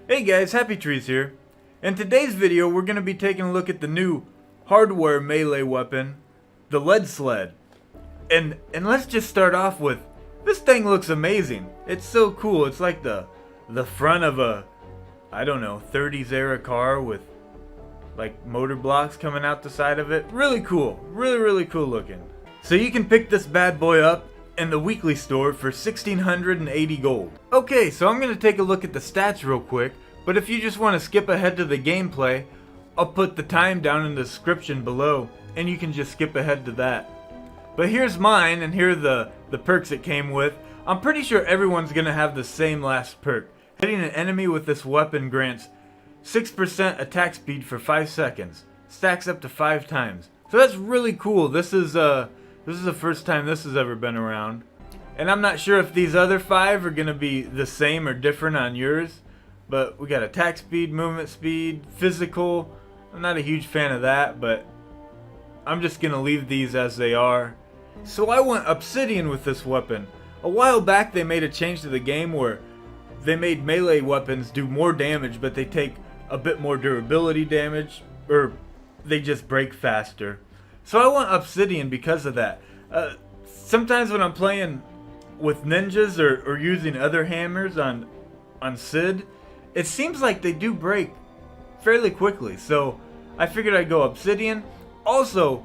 Hey guys, Happy Trees here. In today's video, we're going to be taking a look at the new hardware melee weapon, the Lead Sled. And let's just start off with, this thing looks amazing. It's so cool. It's like the front of a, I don't know, 30s era car with like motor blocks coming out the side of it. Really cool. Really cool looking. So you can pick this bad boy up in the weekly store for 1,680 gold. Okay, so I'm going to take a look at the stats real quick, but if you just want to skip ahead to the gameplay, I'll put the time down in the description below, and you can just skip ahead to that. But here's mine, and here are the perks it came with. I'm pretty sure everyone's going to have the same last perk. Hitting an enemy with this weapon grants 6% attack speed for 5 seconds. Stacks up to 5 times. So that's really cool. This is the first time this has ever been around. And I'm not sure if these other 5 are going to be the same or different on yours. But we got attack speed, movement speed, physical. I'm not a huge fan of that, but I'm just going to leave these as they are. So I went Obsidian with this weapon. A while back they made a change to the game where they made melee weapons do more damage, but they take a bit more durability damage, or they just break faster. So I want Obsidian because of that. Sometimes when I'm playing with ninjas or using other hammers on Sled, it seems like they do break fairly quickly. So I figured I'd go Obsidian. Also,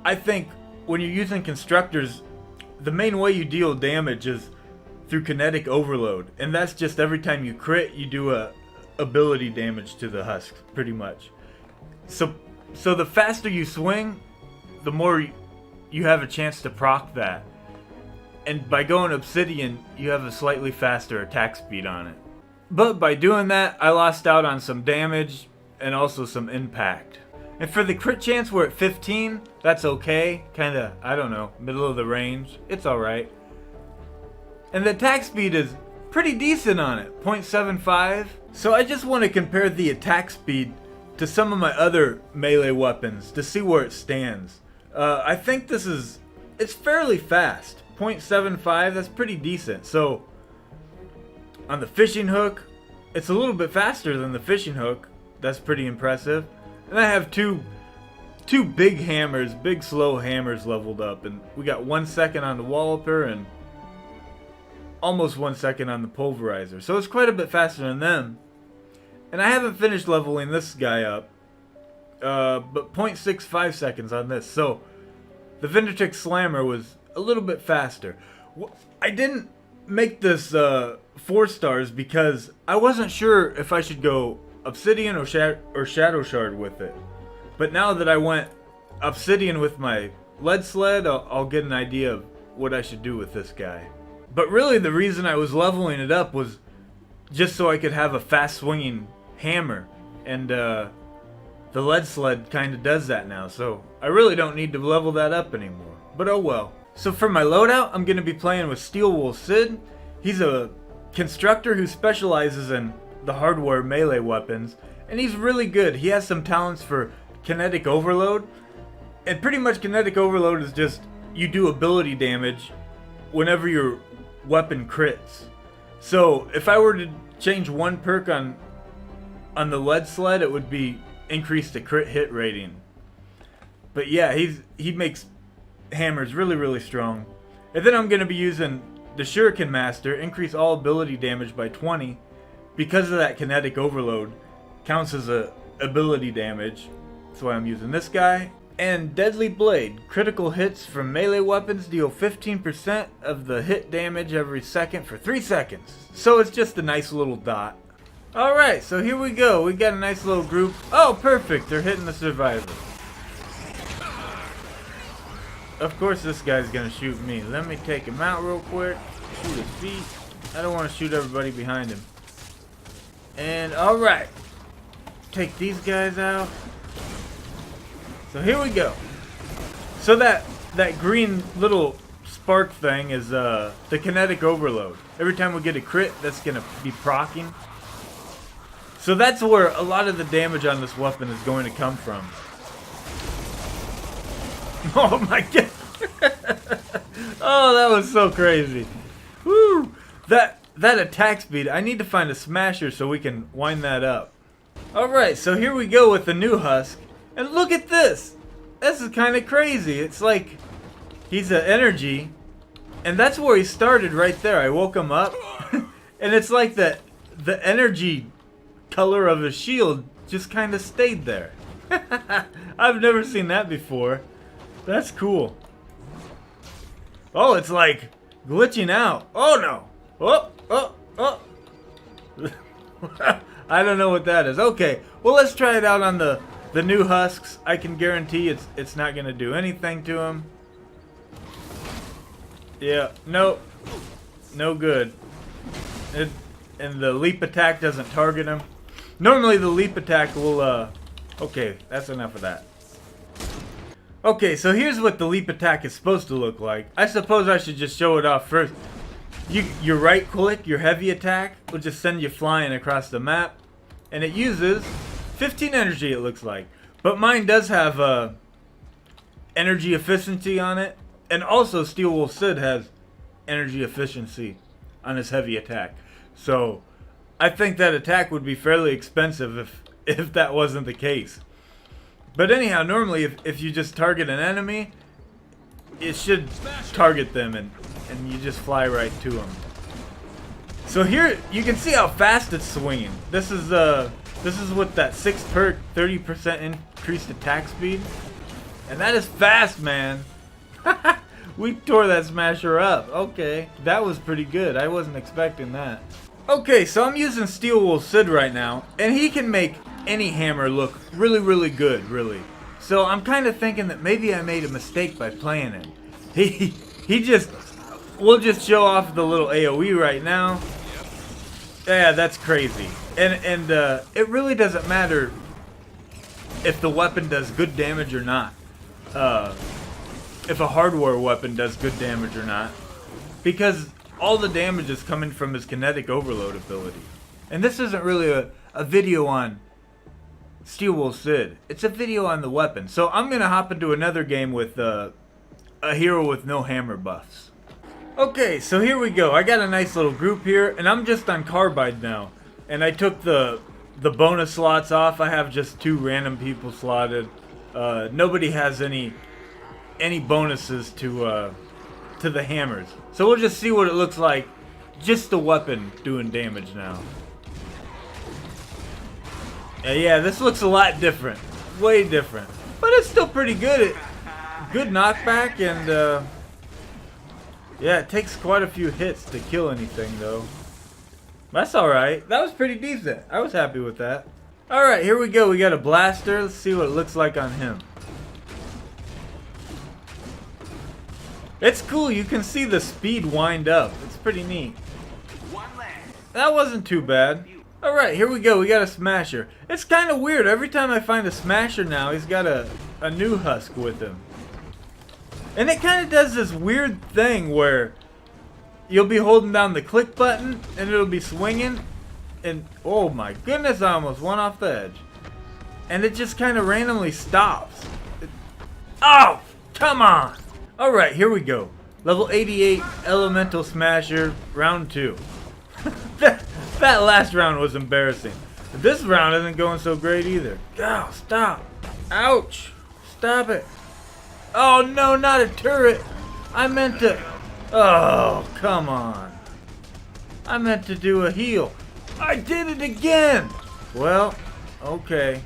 I think when you're using constructors, the main way you deal damage is through kinetic overload. And that's just every time you crit, you do a ability damage to the husk, pretty much. So the faster you swing, the more you have a chance to proc that. And by going Obsidian, you have a slightly faster attack speed on it. But by doing that, I lost out on some damage and also some impact. And for the crit chance, we're at 15. That's okay. Kinda, I don't know, middle of the range. It's alright. And the attack speed is pretty decent on it, 0.75. So I just want to compare the attack speed to some of my other melee weapons to see where it stands. I think it's fairly fast. 0.75, that's pretty decent. So on the fishing hook, it's a little bit faster than the fishing hook. That's pretty impressive. And I have two big hammers, big slow hammers leveled up, and we got 1 second on the walloper and almost 1 second on the pulverizer. So it's quite a bit faster than them. And I haven't finished leveling this guy up, but 0.65 seconds on this. So the Vindicator Slammer was a little bit faster. I didn't make this 4 stars because I wasn't sure if I should go Obsidian or Shadow Shard with it. But now that I went Obsidian with my Lead Sled, I'll get an idea of what I should do with this guy. But really the reason I was leveling it up was just so I could have a fast swinging hammer. And the Lead Sled kind of does that now. So I really don't need to level that up anymore. But oh well. So for my loadout, I'm going to be playing with Steel Wool Sled. He's a constructor who specializes in the hardware melee weapons. And he's really good. He has some talents for kinetic overload. And pretty much kinetic overload is just you do ability damage whenever your weapon crits. So if I were to change one perk on the Lead Sled, it would be increase the crit hit rating. But yeah, he makes hammers really strong. And then I'm going to be using the Shuriken Master, increase all ability damage by 20. Because of that kinetic overload, counts as a ability damage. That's why I'm using this guy. And Deadly Blade, critical hits from melee weapons deal 15% of the hit damage every second for 3 seconds. So it's just a nice little dot. Alright, so here we go. We got a nice little group. Oh, perfect. They're hitting the survivor. Of course this guy's gonna shoot me. Let me take him out real quick. Shoot his feet. I don't want to shoot everybody behind him. And alright. Take these guys out. So here we go. So that green little spark thing is the kinetic overload. Every time we get a crit, that's gonna be proccing. So that's where a lot of the damage on this weapon is going to come from. Oh my god. Oh, that was so crazy. Woo! That that attack speed, I need to find a smasher so we can wind that up. Alright, so here we go with the new husk. And look at this! This is kind of crazy. It's like he's an energy. And that's where he started right there. I woke him up. And it's like the energy color of his shield just kind of stayed there. I've never seen that before. That's cool. Oh, it's like glitching out. Oh no. Oh. I don't know what that is. Okay, well let's try it out on the new husks. I can guarantee it's not gonna do anything to him. Yeah, no good. And the leap attack doesn't target him. Normally the leap attack will okay, that's enough of that. Okay, so here's what the leap attack is supposed to look like. I suppose I should just show it off first. Your right click, your heavy attack, will just send you flying across the map. And it uses 15 energy, it looks like. But mine does have energy efficiency on it. And also Steel Wolf Sid has energy efficiency on his heavy attack. So I think that attack would be fairly expensive if that wasn't the case. But anyhow, normally if you just target an enemy, it should target them and you just fly right to them. So here you can see how fast it's swinging. This is with that 6 perk, 30% increased attack speed, and that is fast, man. We tore that smasher up. Okay, that was pretty good. I wasn't expecting that. Okay, so I'm using Steel Wolf Sid right now, and he can make any hammer look really, really good, really. So I'm kind of thinking that maybe I made a mistake by playing him. We'll just show off the little AoE right now. Yeah, that's crazy. And it really doesn't matter if the weapon does good damage or not. If a hardware weapon does good damage or not. Because all the damage is coming from his kinetic overload ability. And this isn't really a video on Steel Wolf Sid. It's a video on the weapon. So I'm going to hop into another game with a hero with no hammer buffs. Okay, so here we go. I got a nice little group here, and I'm just on Carbide now. And I took the bonus slots off. I have just 2 random people slotted. Nobody has any bonuses to the hammers. So we'll just see what it looks like. Just the weapon doing damage now. Yeah, this looks a lot different. Way different. But it's still pretty good. Good knockback, and yeah, it takes quite a few hits to kill anything, though. That's alright. That was pretty decent. I was happy with that. Alright, here we go. We got a blaster. Let's see what it looks like on him. It's cool. You can see the speed wind up. It's pretty neat. That wasn't too bad. Alright, here we go. We got a smasher. It's kind of weird. Every time I find a smasher now, he's got a new husk with him. And it kind of does this weird thing where you'll be holding down the click button and it'll be swinging. And oh my goodness, I almost went off the edge. And it just kind of randomly stops. Oh, come on. Alright, here we go. Level 88 Elemental Smasher, round 2. That last round was embarrassing. This round isn't going so great either. Oh, stop. Ouch. Stop it. Oh no, not a turret. I meant to... Oh, come on. I meant to do a heal. I did it again. Well, okay.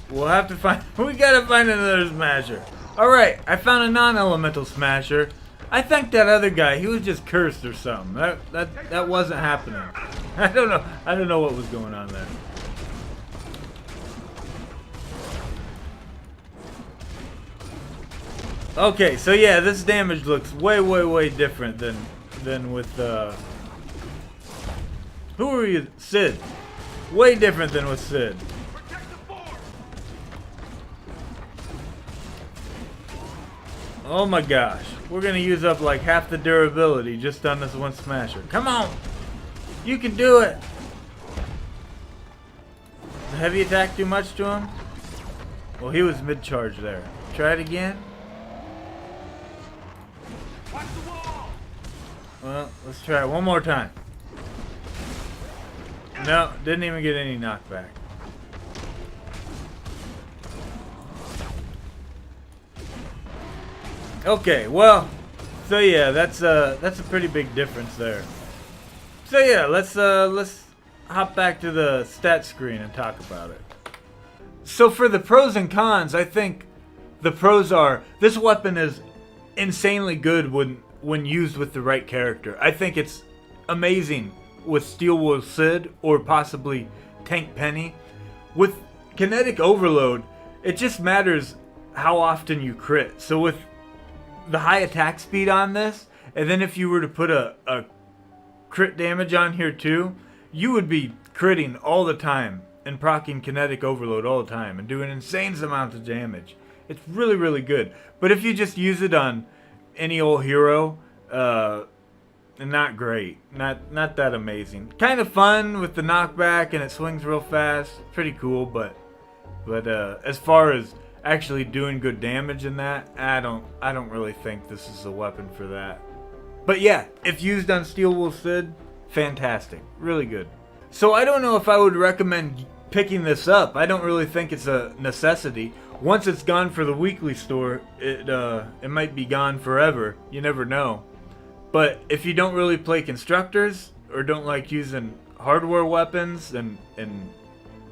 We'll have to find... We gotta find another smasher. Alright, I found a non-elemental smasher. I think that other guy, he was just cursed or something. That wasn't happening. I don't know what was going on there. Okay, so yeah, this damage looks way different than with who are you? Sid. Way different than with Sid. Oh my gosh. We're gonna use up like half the durability just on this one smasher. Come on! You can do it! Does the heavy attack do much to him? Well, he was mid-charge there. Try it again. Well, let's try it one more time. No, didn't even get any knockback. Okay, well, so yeah, that's a pretty big difference there. So yeah, let's hop back to the stat screen and talk about it. So for the pros and cons, I think the pros are this weapon is insanely good when used with the right character. I think it's amazing with Steel Wool Sled or possibly Tank Penny. With kinetic overload, it just matters how often you crit. So with the high attack speed on this, and then if you were to put a crit damage on here too, you would be critting all the time and proccing kinetic overload all the time and doing insane amounts of damage. It's really, really good. But if you just use it on any old hero, not great. Not that amazing. Kind of fun with the knockback and it swings real fast. Pretty cool, but as far as actually doing good damage in that, I don't really think this is a weapon for that. But yeah, if used on Steel Wool Sled, fantastic. Really good. So I don't know if I would recommend picking this up. I don't really think it's a necessity. Once it's gone for the weekly store, it might be gone forever. You never know. But if you don't really play constructors or don't like using hardware weapons, and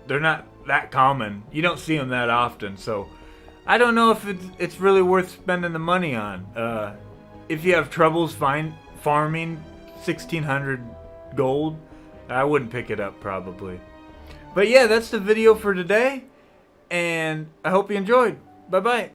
they're not that common, you don't see them that often, so I don't know if it's really worth spending the money on. If you have troubles farming 1600 gold, I wouldn't pick it up probably. But yeah, that's the video for today, and I hope you enjoyed. Bye bye.